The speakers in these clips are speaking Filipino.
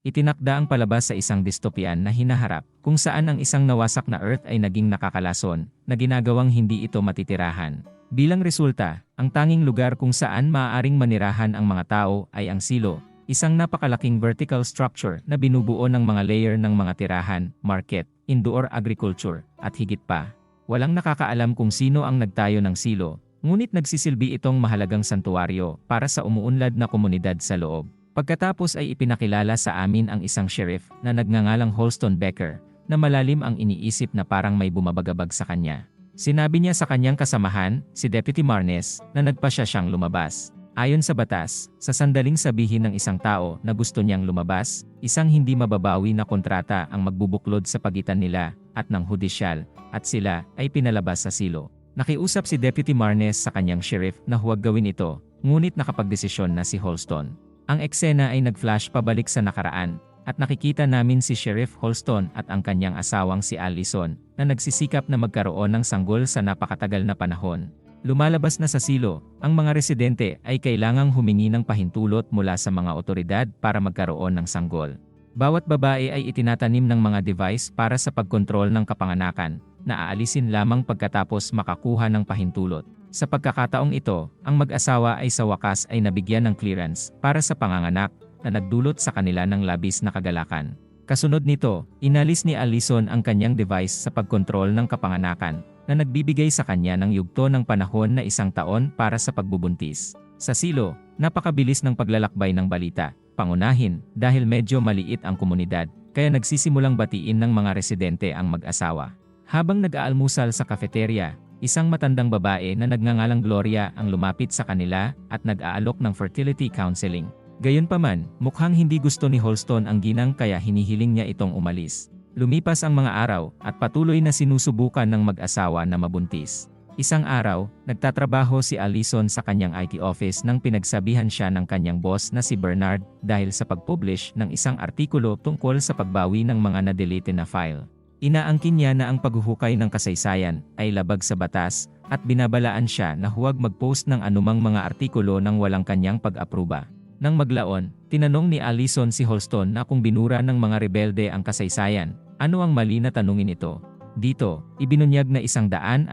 Itinakda ang palabas sa isang dystopian na hinaharap, kung saan ang isang nawasak na Earth ay naging nakakalason, na ginagawang hindi ito matitirahan. Bilang resulta, ang tanging lugar kung saan maaaring manirahan ang mga tao ay ang silo, isang napakalaking vertical structure na binubuo ng mga layer ng mga tirahan, market, indoor agriculture, at higit pa. Walang nakakaalam kung sino ang nagtayo ng silo, ngunit nagsisilbi itong mahalagang santuwaryo para sa umuunlad na komunidad sa loob. Pagkatapos ay ipinakilala sa amin ang isang sheriff na nagngangalang Holston Becker, na malalim ang iniisip na parang may bumabagabag sa kanya. Sinabi niya sa kanyang kasamahan, si Deputy Marnes, na nagpasya siyang lumabas. Ayon sa batas, sa sandaling sabihin ng isang tao na gusto niyang lumabas, isang hindi mababawi na kontrata ang magbubuklod sa pagitan nila at ng hudisyal, at sila ay pinalabas sa silo. Nakiusap si Deputy Marnes sa kanyang sheriff na huwag gawin ito, ngunit nakapagdesisyon na si Holston. Ang eksena ay nag-flash pabalik sa nakaraan, at nakikita namin si Sheriff Holston at ang kanyang asawang si Allison, na nagsisikap na magkaroon ng sanggol sa napakatagal na panahon. Lumalabas na sa silo, ang mga residente ay kailangang humingi ng pahintulot mula sa mga otoridad para magkaroon ng sanggol. Bawat babae ay itinatanim ng mga device para sa pagkontrol ng kapanganakan, na aalisin lamang pagkatapos makakuha ng pahintulot. Sa pagkakataong ito, ang mag-asawa ay sa wakas ay nabigyan ng clearance para sa panganganak na nagdulot sa kanila ng labis na kagalakan. Kasunod nito, inalis ni Allison ang kanyang device sa pagkontrol ng kapanganakan na nagbibigay sa kanya ng yugto ng panahon na 1 taon para sa pagbubuntis. Sa silo, napakabilis ng paglalakbay ng balita, pangunahin dahil medyo maliit ang komunidad, kaya nagsisimulang batiin ng mga residente ang mag-asawa. Habang nag-aalmusal sa cafeteria, isang matandang babae na nagngangalang Gloria ang lumapit sa kanila at nag-aalok ng fertility counseling. Gayunpaman, mukhang hindi gusto ni Holston ang ginang kaya hinihiling niya itong umalis. Lumipas ang mga araw at patuloy na sinusubukan ng mag-asawa na mabuntis. Isang araw, nagtatrabaho si Allison sa kanyang IT office nang pinagsabihan siya ng kanyang boss na si Bernard dahil sa pag-publish ng isang artikulo tungkol sa pagbawi ng mga na-delete na file. Inaangkin niya na ang paghuhukay ng kasaysayan ay labag sa batas at binabalaan siya na huwag mag-post ng anumang mga artikulo nang walang kanyang pag-apruba. Nang maglaon, tinanong ni Allison si Holston na kung binura ng mga rebelde ang kasaysayan, ano ang mali na tanungin ito. Dito, ibinunyag na 140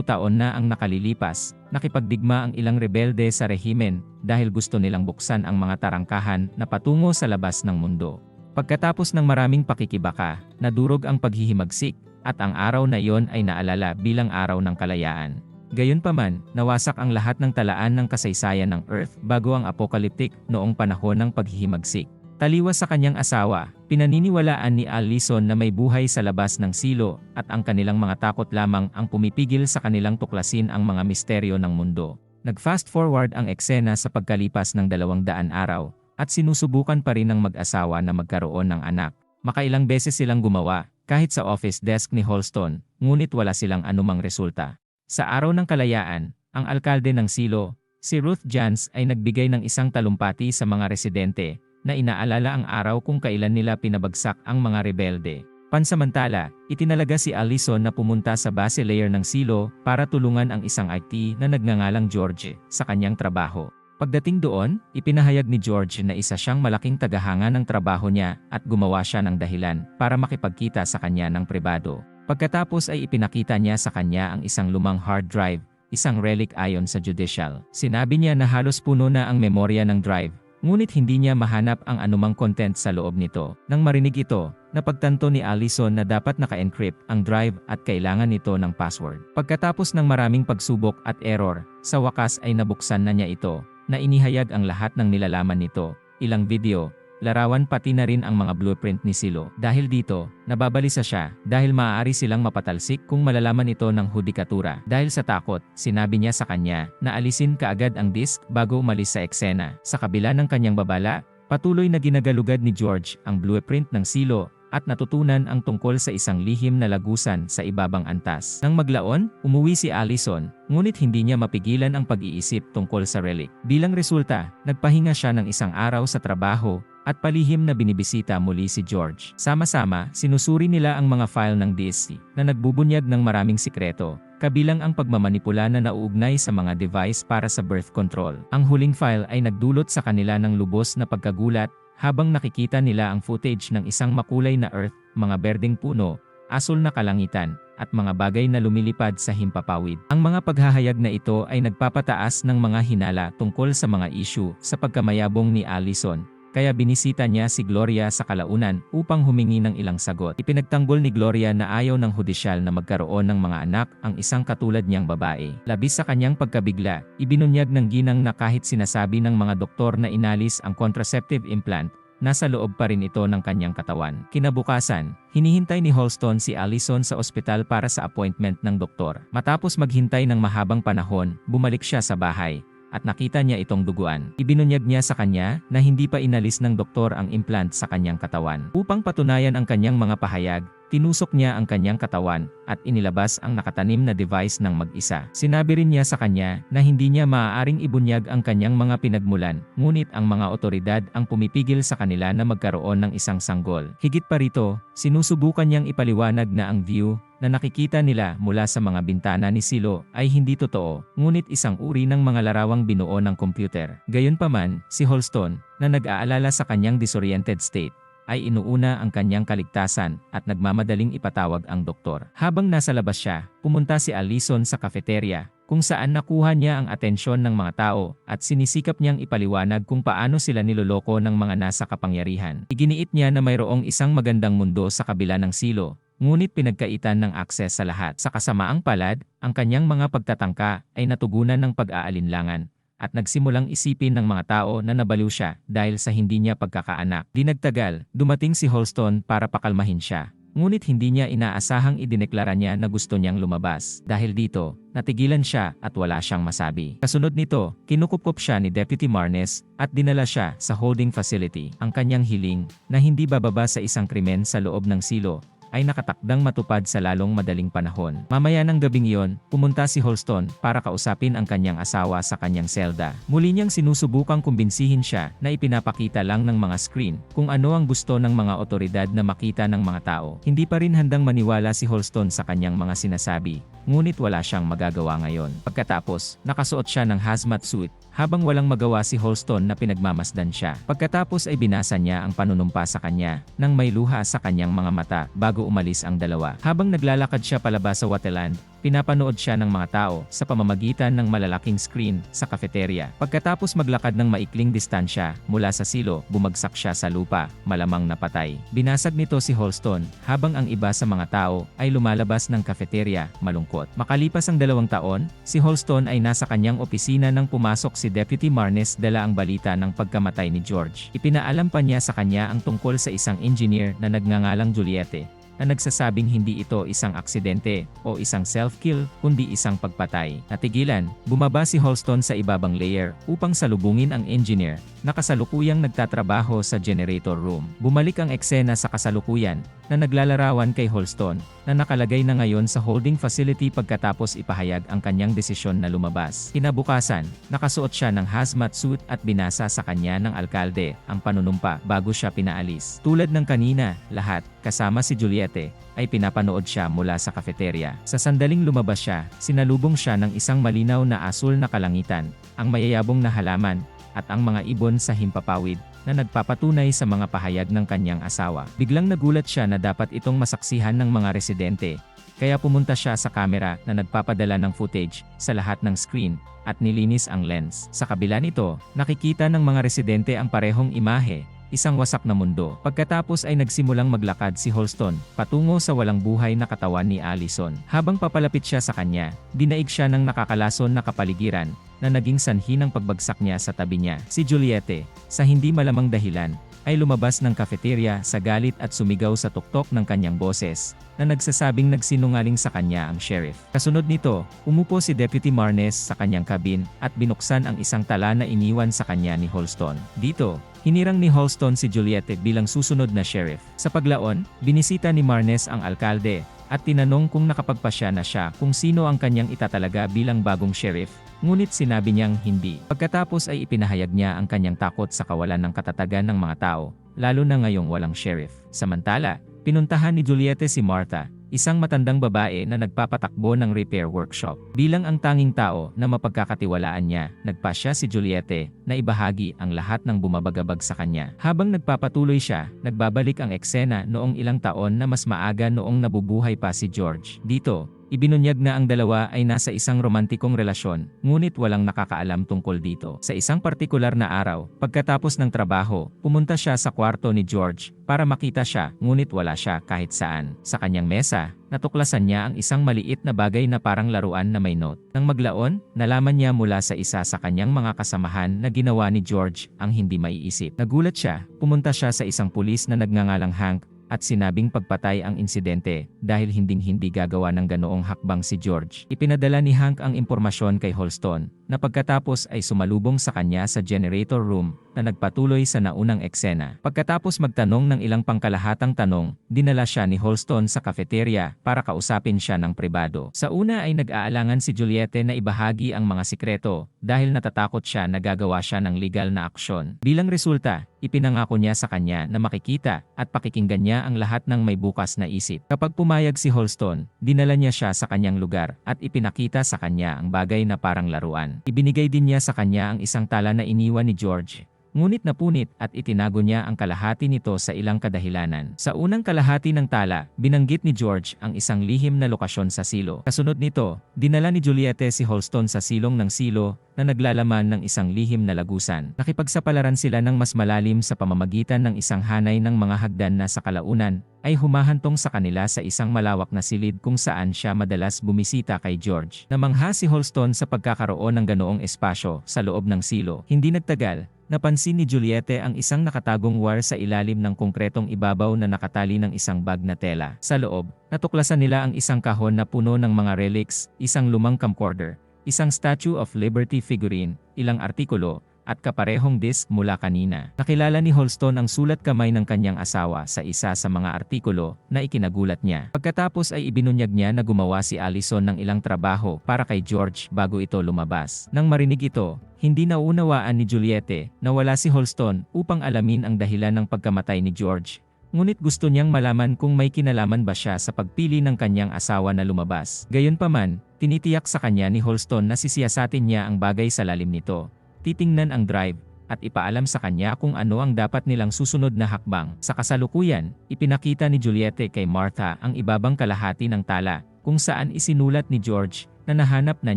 taon na ang nakalilipas, nakipagdigma ang ilang rebelde sa rehimen dahil gusto nilang buksan ang mga tarangkahan na patungo sa labas ng mundo. Pagkatapos ng maraming pakikibaka, nadurog ang paghihimagsik, at ang araw na iyon ay naalala bilang araw ng kalayaan. Gayunpaman, nawasak ang lahat ng talaan ng kasaysayan ng Earth bago ang apocalyptic noong panahon ng paghihimagsik. Taliwas sa kanyang asawa, pinaniniwalaan ni Allison na may buhay sa labas ng silo at ang kanilang mga takot lamang ang pumipigil sa kanilang tuklasin ang mga misteryo ng mundo. Nag-fast forward ang eksena sa pagkalipas ng 200 araw. At sinusubukan pa rin ng mag-asawa na magkaroon ng anak. Makailang beses silang gumawa, kahit sa office desk ni Holston, ngunit wala silang anumang resulta. Sa araw ng kalayaan, ang alkalde ng silo, si Ruth Jans ay nagbigay ng isang talumpati sa mga residente, na inaalala ang araw kung kailan nila pinabagsak ang mga rebelde. Pansamantala, itinalaga si Allison na pumunta sa base layer ng silo para tulungan ang isang IT na nagngangalang George sa kanyang trabaho. Pagdating doon, ipinahayag ni George na isa siyang malaking tagahanga ng trabaho niya at gumawa siya ng dahilan para makipagkita sa kanya ng pribado. Pagkatapos ay ipinakita niya sa kanya ang isang lumang hard drive, isang relic ayon sa judicial. Sinabi niya na halos puno na ang memorya ng drive, ngunit hindi niya mahanap ang anumang content sa loob nito. Nang marinig ito, napagtanto ni Allison na dapat naka-encrypt ang drive at kailangan nito ng password. Pagkatapos ng maraming pagsubok at error, sa wakas ay nabuksan na niya ito, na inihayag ang lahat ng nilalaman nito, ilang video, larawan pati na rin ang mga blueprint ni Silo. Dahil dito, nababalisa siya dahil maaari silang mapatalsik kung malalaman ito ng hudikatura. Dahil sa takot, sinabi niya sa kanya na alisin kaagad ang disk bago umalis sa eksena. Sa kabila ng kanyang babala, patuloy na ginagalugad ni George ang blueprint ng Silo at natutunan ang tungkol sa isang lihim na lagusan sa ibabang antas. Nang maglaon, umuwi si Allison, ngunit hindi niya mapigilan ang pag-iisip tungkol sa relic. Bilang resulta, nagpahinga siya ng 1 araw sa trabaho, at palihim na binibisita muli si George. Sama-sama, sinusuri nila ang mga file ng DSC, na nagbubunyag ng maraming sikreto, kabilang ang pagmamanipula na nauugnay sa mga device para sa birth control. Ang huling file ay nagdulot sa kanila ng lubos na pagkagulat, habang nakikita nila ang footage ng isang makulay na Earth, mga berdeng puno, asul na kalangitan, at mga bagay na lumilipad sa himpapawid. Ang mga paghahayag na ito ay nagpapataas ng mga hinala tungkol sa mga issue sa pagkamayabong ni Allison, kaya binisita niya si Gloria sa kalaunan upang humingi ng ilang sagot. Ipinagtanggol ni Gloria na ayaw ng hudisyal na magkaroon ng mga anak ang isang katulad niyang babae. Labis sa kanyang pagkabigla, ibinunyag ng ginang na kahit sinasabi ng mga doktor na inalis ang contraceptive implant, nasa loob pa rin ito ng kanyang katawan. Kinabukasan, hinihintay ni Holston si Allison sa ospital para sa appointment ng doktor. Matapos maghintay ng mahabang panahon, bumalik siya sa bahay at nakita niya itong duguan. Ibinunyag niya sa kanya na hindi pa inalis ng doktor ang implant sa kanyang katawan. Upang patunayan ang kanyang mga pahayag, tinusok niya ang kanyang katawan at inilabas ang nakatanim na device ng mag-isa. Sinabi rin niya sa kanya na hindi niya maaaring ibunyag ang kanyang mga pinagmulan, ngunit ang mga otoridad ang pumipigil sa kanila na magkaroon ng isang sanggol. Higit pa rito, sinusubukan niyang ipaliwanag na ang view na nakikita nila mula sa mga bintana ni Silo ay hindi totoo, ngunit isang uri ng mga larawang binuo ng computer. Gayunpaman, si Holston, na nag-aalala sa kanyang disoriented state, ay inuuna ang kanyang kaligtasan at nagmamadaling ipatawag ang doktor. Habang nasa labas siya, pumunta si Allison sa cafeteria, kung saan nakuha niya ang atensyon ng mga tao at sinisikap niyang ipaliwanag kung paano sila niloloko ng mga nasa kapangyarihan. Iginiit niya na mayroong isang magandang mundo sa kabila ng Silo, ngunit pinagkaitan ng akses sa lahat. Sa kasamaang palad, ang kanyang mga pagtatangka ay natugunan ng pag-aalinlangan at nagsimulang isipin ng mga tao na nabaliw siya dahil sa hindi niya pagkakaanak. Di nagtagal, dumating si Holston para pakalmahin siya. Ngunit hindi niya inaasahang idineklara niya na gusto niyang lumabas. Dahil dito, natigilan siya at wala siyang masabi. Kasunod nito, kinukupkop siya ni Deputy Marnes at dinala siya sa holding facility. Ang kanyang hiling na hindi bababa sa isang krimen sa loob ng Silo ay nakatakdang matupad sa lalong madaling panahon. Mamaya ng gabing iyon, pumunta si Holston para kausapin ang kanyang asawa sa kanyang selda. Muli niyang sinusubukang kumbinsihin siya na ipinapakita lang ng mga screen kung ano ang gusto ng mga otoridad na makita ng mga tao. Hindi pa rin handang maniwala si Holston sa kanyang mga sinasabi, ngunit wala siyang magagawa ngayon. Pagkatapos, nakasuot siya ng hazmat suit, habang walang magawa si Holston na pinagmamasdan siya. Pagkatapos ay binasa niya ang panunumpa sa kanya, nang may luha sa kanyang mga mata bago umalis ang dalawa. Habang naglalakad siya palabas sa Wateland, pinapanood siya ng mga tao sa pamamagitan ng malalaking screen sa cafeteria. Pagkatapos maglakad ng maikling distansya mula sa Silo, bumagsak siya sa lupa, malamang napatay. Binasag nito si Holston, habang ang iba sa mga tao ay lumalabas ng cafeteria, malungkot. Makalipas ang 2 taon, si Holston ay nasa kanyang opisina nang pumasok si Deputy Marnes dala ang balita ng pagkamatay ni George. Ipinaalam pa niya sa kanya ang tungkol sa isang engineer na nagngangalang Juliette, na nagsasabing hindi ito isang aksidente o isang self-kill, kundi isang pagpatay. Natigilan, bumaba si Holston sa ibabang layer upang salubungin ang engineer na kasalukuyang nagtatrabaho sa generator room. Bumalik ang eksena sa kasalukuyan na naglalarawan kay Holston na nakalagay na ngayon sa holding facility pagkatapos ipahayag ang kanyang desisyon na lumabas. Kinabukasan, nakasuot siya ng hazmat suit at binasa sa kanya ng alkalde ang panunumpa bago siya pinaalis. Tulad ng kanina, lahat, kasama si Juliette, ay pinapanood siya mula sa cafeteria. Sa sandaling lumabas siya, sinalubong siya ng isang malinaw na asul na kalangitan, ang mayayabong na halaman, at ang mga ibon sa himpapawid, na nagpapatunay sa mga pahayag ng kanyang asawa. Biglang nagulat siya na dapat itong masaksihan ng mga residente, kaya pumunta siya sa kamera na nagpapadala ng footage sa lahat ng screen, at nilinis ang lens. Sa kabila nito, nakikita ng mga residente ang parehong imahe, isang wasak na mundo. Pagkatapos ay nagsimulang maglakad si Holston patungo sa walang buhay na katawan ni Allison. Habang papalapit siya sa kanya, dinaig siya ng nakakalason na kapaligiran na naging sanhi ng pagbagsak niya sa tabi niya. Si Juliette, sa hindi malamang dahilan, ay lumabas ng cafeteria sa galit at sumigaw sa tuktok ng kanyang boses, na nagsasabing nagsinungaling sa kanya ang sheriff. Kasunod nito, umupo si Deputy Marnes sa kanyang kabin at binuksan ang isang tala na iniwan sa kanya ni Holston. Dito, hinirang ni Holston si Juliette bilang susunod na sheriff. Sa paglaon, binisita ni Marnes ang alkalde at tinanong kung nakapagpasya na siya kung sino ang kanyang itatalaga bilang bagong sheriff, ngunit sinabi niyang hindi. Pagkatapos ay ipinahayag niya ang kanyang takot sa kawalan ng katatagan ng mga tao, lalo na ngayong walang sheriff. Samantala, pinuntahan ni Juliette si Martha, isang matandang babae na nagpapatakbo ng repair workshop. Bilang ang tanging tao na mapagkakatiwalaan niya, nagpasya si Juliette na ibahagi ang lahat ng bumabagabag sa kanya. Habang nagpapatuloy siya, nagbabalik ang eksena noong ilang taon na mas maaga noong nabubuhay pa si George. Dito, ibinunyag na ang dalawa ay nasa isang romantikong relasyon, ngunit walang nakakaalam tungkol dito. Sa isang partikular na araw, pagkatapos ng trabaho, pumunta siya sa kwarto ni George para makita siya, ngunit wala siya kahit saan. Sa kanyang mesa, natuklasan niya ang isang maliit na bagay na parang laruan na may note. Nang maglaon, nalaman niya mula sa isa sa kanyang mga kasamahan na ginawa ni George ang hindi maiisip. Nagulat siya, pumunta siya sa isang pulis na nagngangalang Hank, at sinabing pagpatay ang insidente dahil hinding-hindi gagawa ng ganoong hakbang si George. Ipinadala ni Hank ang impormasyon kay Holston na pagkatapos ay sumalubong sa kanya sa generator room na nagpatuloy sa naunang eksena. Pagkatapos magtanong ng ilang pangkalahatang tanong, dinala siya ni Holston sa cafeteria para kausapin siya ng pribado. Sa una ay nag-aalangan si Juliette na ibahagi ang mga sikreto dahil natatakot siya na gagawa siya ng legal na aksyon. Bilang resulta, ipinangako niya sa kanya na makikita at pakikinggan niya ang lahat ng may bukas na isip. Kapag pumayag si Holston, dinala niya siya sa kanyang lugar at ipinakita sa kanya ang bagay na parang laruan. Ibinigay din niya sa kanya ang isang tala na iniwan ni George. Ngunit napunit at itinago niya ang kalahati nito sa ilang kadahilanan. Sa unang kalahati ng tala, binanggit ni George ang isang lihim na lokasyon sa silo. Kasunod nito, dinala ni Juliette si Holston sa silong ng silo na naglalaman ng isang lihim na lagusan. Nakipagsapalaran sila ng mas malalim sa pamamagitan ng isang hanay ng mga hagdan na sa kalaunan ay humahantong sa kanila sa isang malawak na silid kung saan siya madalas bumisita kay George. Namangha si Holston sa pagkakaroon ng ganoong espasyo sa loob ng silo. Hindi nagtagal, napansin ni Juliette ang isang nakatagong wire sa ilalim ng konkretong ibabaw na nakatali ng isang bag na tela. Sa loob, natuklasan nila ang isang kahon na puno ng mga relics, isang lumang camcorder, isang Statue of Liberty figurine, ilang artikulo, at kaparehong disk mula kanina. Nakilala ni Holston ang sulat kamay ng kanyang asawa sa isa sa mga artikulo na ikinagulat niya. Pagkatapos ay ibinunyag niya na gumawa si Allison ng ilang trabaho para kay George bago ito lumabas. Nang marinig ito, hindi naunawaan ni Juliette na wala si Holston upang alamin ang dahilan ng pagkamatay ni George. Ngunit gusto niyang malaman kung may kinalaman ba siya sa pagpili ng kanyang asawa na lumabas. Gayunpaman, tinitiyak sa kanya ni Holston na sisiyasatin niya ang bagay sa lalim nito. Titingnan ang drive, at ipaalam sa kanya kung ano ang dapat nilang susunod na hakbang. Sa kasalukuyan, ipinakita ni Juliette kay Martha ang ibabang kalahati ng tala, kung saan isinulat ni George na nahanap na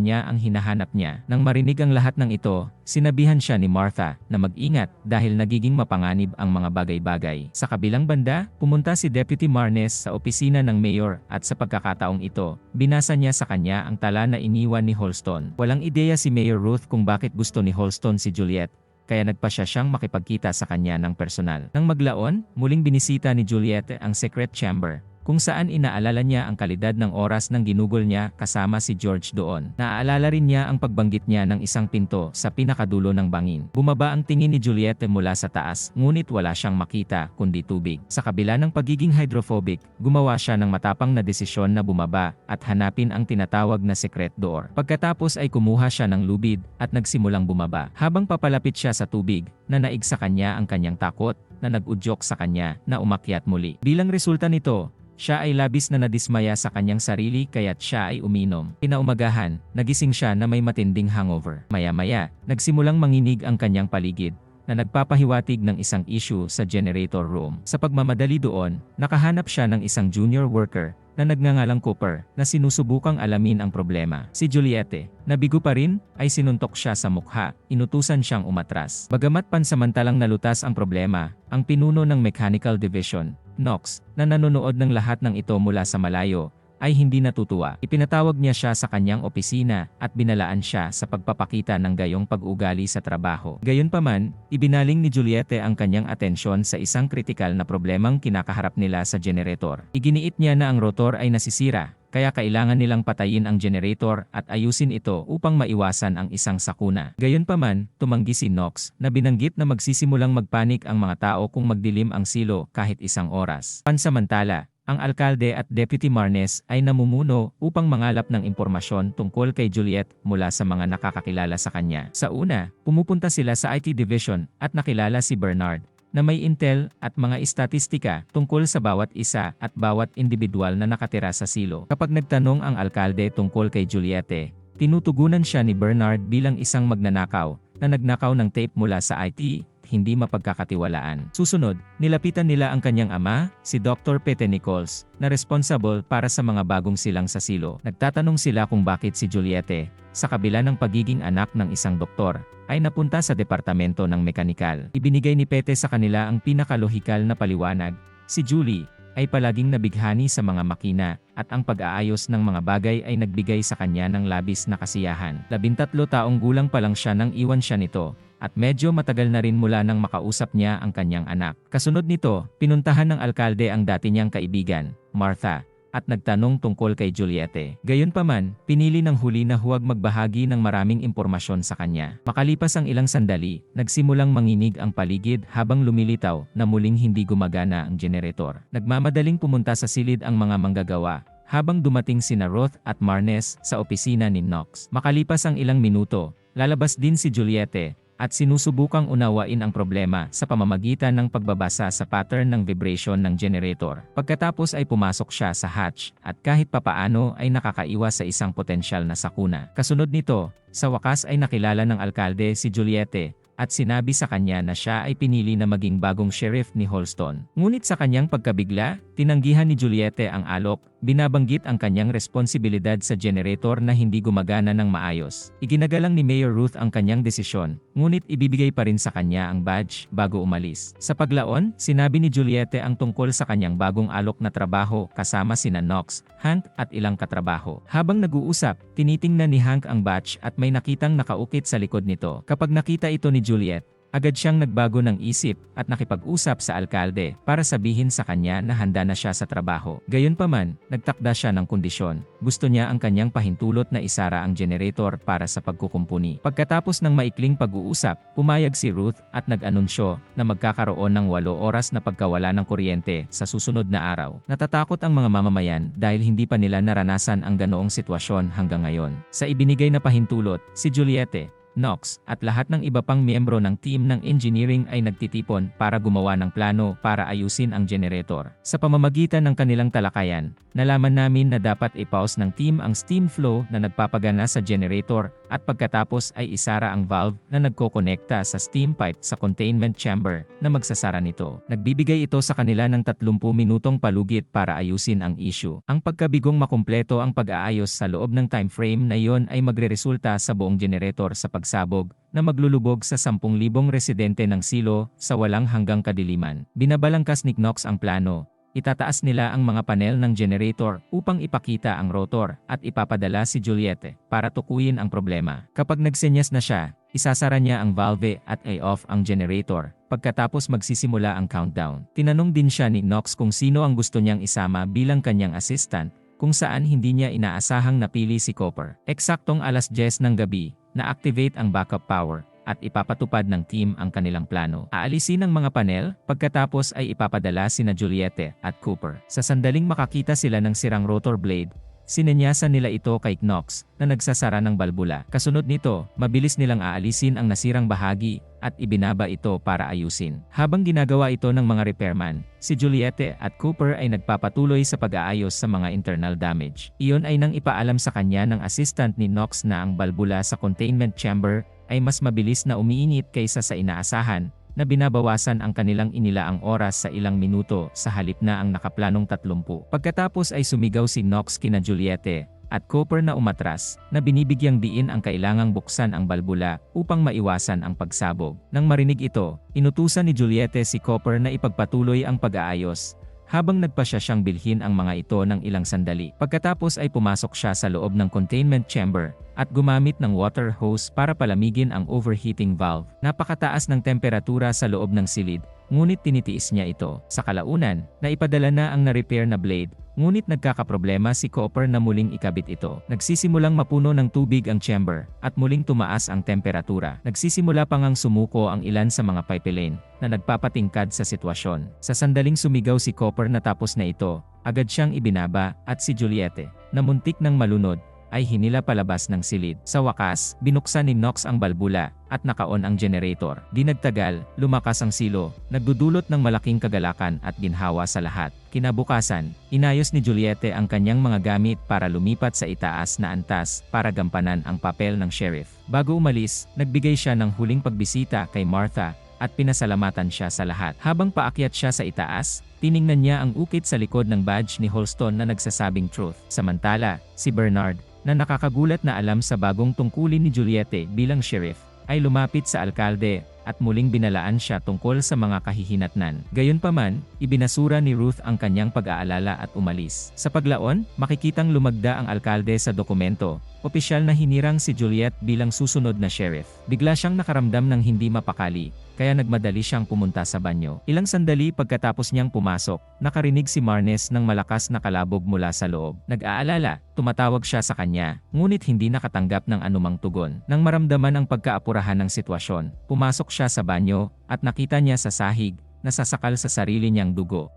niya ang hinahanap niya. Nang marinig ang lahat ng ito, sinabihan siya ni Martha na mag-ingat dahil nagiging mapanganib ang mga bagay-bagay. Sa kabilang banda, pumunta si Deputy Marnes sa opisina ng mayor at sa pagkakataong ito, binasa niya sa kanya ang tala na iniwan ni Holston. Walang ideya si Mayor Ruth kung bakit gusto ni Holston si Juliette, kaya nagpasya siyang makipagkita sa kanya ng personal. Nang maglaon, muling binisita ni Juliette ang secret chamber, kung saan inaalala niya ang kalidad ng oras ng ginugol niya kasama si George doon. Naaalala rin niya ang pagbanggit niya ng isang pinto sa pinakadulo ng bangin. Bumaba ang tingin ni Juliette mula sa taas, ngunit wala siyang makita kundi tubig. Sa kabila ng pagiging hydrophobic, gumawa siya ng matapang na desisyon na bumaba at hanapin ang tinatawag na secret door. Pagkatapos ay kumuha siya ng lubid at nagsimulang bumaba. Habang papalapit siya sa tubig, nanaig sa kanya ang kanyang takot na nag-udyok sa kanya na umakyat muli. Bilang resulta nito, siya ay labis na nadismaya sa kanyang sarili kaya't siya ay uminom. Kinaumagahan, nagising siya na may matinding hangover. Maya-maya, nagsimulang manginig ang kanyang paligid na nagpapahiwatig ng isang issue sa generator room. Sa pagmamadali doon, nakahanap siya ng isang junior worker na nagngangalang Cooper na sinusubukang alamin ang problema. Si Juliette, nabigo pa rin, ay sinuntok siya sa mukha, inutusan siyang umatras. Bagamat pansamantalang nalutas ang problema, ang pinuno ng Mechanical Division, Knox, na nanonood ng lahat ng ito mula sa malayo, ay hindi natutuwa. Ipinatawag niya siya sa kanyang opisina at binalaan siya sa pagpapakita ng gayong pag-ugali sa trabaho. Gayunpaman, ibinaling ni Juliette ang kanyang atensyon sa isang kritikal na problemang kinakaharap nila sa generator. Iginiit niya na ang rotor ay nasisira, kaya kailangan nilang patayin ang generator at ayusin ito upang maiwasan ang isang sakuna. Gayunpaman, tumanggi si Knox na binanggit na magsisimulang magpanik ang mga tao kung magdilim ang silo kahit isang oras. Pansamantala, ang alkalde at Deputy Marnes ay namumuno upang mangalap ng impormasyon tungkol kay Juliette mula sa mga nakakakilala sa kanya. Sa una, pumupunta sila sa IT Division at nakilala si Bernard, na may intel at mga istatistika tungkol sa bawat isa at bawat individual na nakatira sa silo. Kapag nagtanong ang alkalde tungkol kay Juliette, tinutugunan siya ni Bernard bilang isang magnanakaw na nagnakaw ng tape mula sa IT, hindi mapagkakatiwalaan. Susunod, nilapitan nila ang kanyang ama, si Dr. Pete Nichols, na responsible para sa mga bagong silang sa silo. Nagtatanong sila kung bakit si Juliette, sa kabila ng pagiging anak ng isang doktor, ay napunta sa departamento ng mekanikal. Ibinigay ni Pete sa kanila ang pinakalohikal na paliwanag. Si Julie ay palaging nabighani sa mga makina, at ang pag-aayos ng mga bagay ay nagbigay sa kanya ng labis na kasiyahan. 13 taong gulang pa lang siya nang iwan siya nito, at medyo matagal na rin mula nang makausap niya ang kanyang anak. Kasunod nito, pinuntahan ng alkalde ang dati niyang kaibigan, Martha, at nagtanong tungkol kay Juliette. Gayunpaman, pinili ng huli na huwag magbahagi ng maraming impormasyon sa kanya. Makalipas ang ilang sandali, nagsimulang manginig ang paligid habang lumilitaw na muling hindi gumagana ang generator. Nagmamadaling pumunta sa silid ang mga manggagawa, habang dumating sina Roth at Marnes sa opisina ni Knox. Makalipas ang ilang minuto, lalabas din si Juliette, at sinusubukang unawain ang problema sa pamamagitan ng pagbabasa sa pattern ng vibration ng generator. Pagkatapos ay pumasok siya sa hatch, at kahit papaano ay nakakaiwas sa isang potensyal na sakuna. Kasunod nito, sa wakas ay nakilala ng alkalde si Juliette, at sinabi sa kanya na siya ay pinili na maging bagong sheriff ni Holston. Ngunit sa kanyang pagkabigla, tinanggihan ni Juliette ang alok, binabanggit ang kanyang responsibilidad sa generator na hindi gumagana ng maayos. Iginagalang ni Mayor Ruth ang kanyang desisyon, ngunit ibibigay pa rin sa kanya ang badge bago umalis. Sa paglaon, sinabi ni Juliette ang tungkol sa kanyang bagong alok na trabaho kasama sina Knox, Hank at ilang katrabaho. Habang nag-uusap, tinitingnan ni Hank ang badge at may nakitang nakaukit sa likod nito. Kapag nakita ito ni Juliette, agad siyang nagbago ng isip at nakipag-usap sa alkalde para sabihin sa kanya na handa na siya sa trabaho. Gayunpaman, nagtakda siya ng kondisyon. Gusto niya ang kanyang pahintulot na isara ang generator para sa pagkukumpuni. Pagkatapos ng maikling pag-uusap, pumayag si Ruth at nag-anunsyo na magkakaroon ng 8 oras na pagkawala ng kuryente sa susunod na araw. Natatakot ang mga mamamayan dahil hindi pa nila naranasan ang ganoong sitwasyon hanggang ngayon. Sa ibinigay na pahintulot, si Juliette, Knox, at lahat ng iba pang miyembro ng team ng engineering ay nagtitipon para gumawa ng plano para ayusin ang generator. Sa pamamagitan ng kanilang talakayan, nalaman namin na dapat i-pause ng team ang steam flow na nagpapagana sa generator at pagkatapos ay isara ang valve na nagkokonekta sa steam pipe sa containment chamber na magsasara nito. Nagbibigay ito sa kanila ng 30 minutong palugit para ayusin ang issue. Ang pagkabigong makumpleto ang pag-aayos sa loob ng time frame na iyon ay magreresulta sa buong generator sa pagsabog na maglulubog sa 10,000 residente ng silo sa walang hanggang kadiliman. Binabalangkas ni Knox ang plano. Itataas nila ang mga panel ng generator upang ipakita ang rotor at ipapadala si Juliette para tukuyin ang problema. Kapag nagsenyas na siya, isasara niya ang valve at i-off ang generator. Pagkatapos magsisimula ang countdown. Tinanong din siya ni Knox kung sino ang gusto niyang isama bilang kanyang assistant, kung saan hindi niya inaasahang napili si Cooper. Eksaktong 10:00 ng gabi, na-activate ang backup power at ipapatupad ng team ang kanilang plano. Aalisin ang mga panel, pagkatapos ay ipapadala sina Juliette at Cooper. Sa sandaling makakita sila ng sirang rotor blade, sinenyasan nila ito kay Knox na nagsasara ng balbula. Kasunod nito, mabilis nilang aalisin ang nasirang bahagi at ibinaba ito para ayusin. Habang ginagawa ito ng mga repairman, si Juliette at Cooper ay nagpapatuloy sa pag-aayos sa mga internal damage. Iyon ay nang ipaalam sa kanya ng assistant ni Knox na ang balbula sa containment chamber ay mas mabilis na umiinit kaysa sa inaasahan, na binabawasan ang kanilang inilaang oras sa ilang minuto sa halip na ang nakaplanong 30. Pagkatapos ay sumigaw si Knox kina Juliette at Cooper na umatras, na binibigyang diin ang kailangang buksan ang balbula upang maiwasan ang pagsabog. Nang marinig ito, inutusan ni Juliette si Cooper na ipagpatuloy ang pag-aayos, habang nagpasya siyang bilhin ang mga ito ng ilang sandali. Pagkatapos ay pumasok siya sa loob ng containment chamber at gumamit ng water hose para palamigin ang overheating valve. Napakataas ng temperatura sa loob ng silid, ngunit tinitiis niya ito. Sa kalaunan, naipadala na ang na-repair na blade, ngunit nagkakaproblema si Cooper na muling ikabit ito. Nagsisimulang mapuno ng tubig ang chamber, at muling tumaas ang temperatura. Nagsisimula pang ang sumuko ang ilan sa mga pipeline, na nagpapatingkad sa sitwasyon. Sa sandaling sumigaw si Cooper na tapos na ito, agad siyang ibinaba, at si Juliette, na muntik ng malunod, ay hinila palabas ng silid. Sa wakas, binuksan ni Knox ang balbula at naka-on ang generator. Di nagtagal, lumakas ang silo, nagdudulot ng malaking kagalakan at ginhawa sa lahat. Kinabukasan, inayos ni Juliette ang kanyang mga gamit para lumipat sa itaas na antas para gampanan ang papel ng sheriff. Bago umalis, nagbigay siya ng huling pagbisita kay Martha at pinasalamatan siya sa lahat. Habang paakyat siya sa itaas, tiningnan niya ang ukit sa likod ng badge ni Holston na nagsasabing truth. Samantala, si Bernard, na nakakagulat na alam sa bagong tungkulin ni Juliette bilang sheriff, ay lumapit sa alkalde at muling binalaan siya tungkol sa mga kahihinatnan. Gayunpaman, ibinasura ni Ruth ang kanyang pag-aalala at umalis. Sa paglaon, makikitang lumagda ang alkalde sa dokumento. Opisyal na hinirang si Juliette bilang susunod na sheriff. Bigla siyang nakaramdam ng hindi mapakali, kaya nagmadali siyang pumunta sa banyo. Ilang sandali pagkatapos niyang pumasok, nakarinig si Marnes ng malakas na kalabog mula sa loob. Nag-aalala, tumatawag siya sa kanya, ngunit hindi nakatanggap ng anumang tugon. Nang maramdaman ang pagkaapurahan ng sitwasyon, pumasok siya sa banyo at nakita niya sa sahig, nasasakal sa sarili niyang dugo.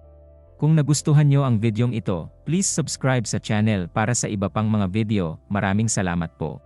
Kung nagustuhan niyo ang videong ito, please subscribe sa channel para sa iba pang mga video. Maraming salamat po.